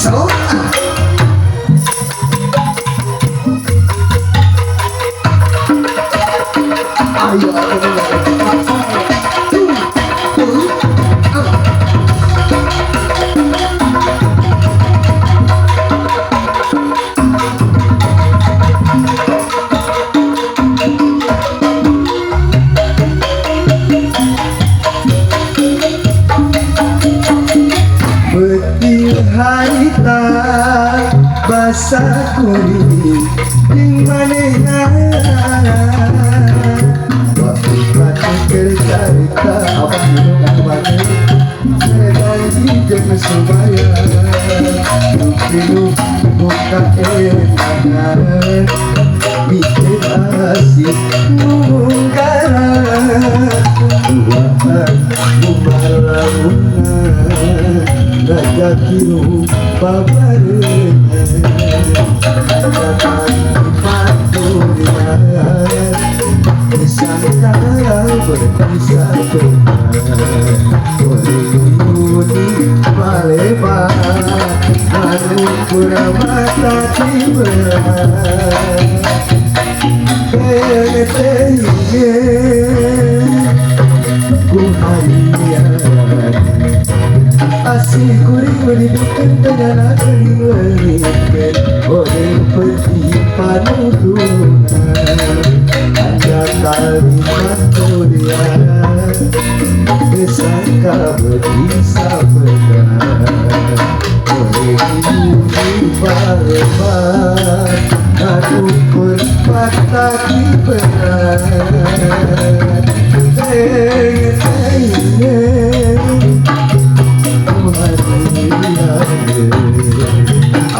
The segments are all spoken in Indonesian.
So ayo betil haita basa kuring jeung manehna waktu mati kerjarita abang minum aku maneh sedanji jeung subaya minum buka enakan bikin asik mungkaran buahan bumbalamunan raja kiru babarenya katakan patulian disangka berpisah benar boleh mudi malebar anu kuramata tiberan tetehnya ku harian asih kuring menidurkan dengan kering melipet oleh peti panudunan hanya kalimat kuliah disangka berbisa benar oleh ibu balebar aku berpatah di benar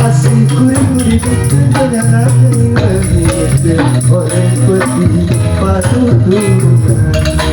asik kuring dibikin dengan oleh peti patutukan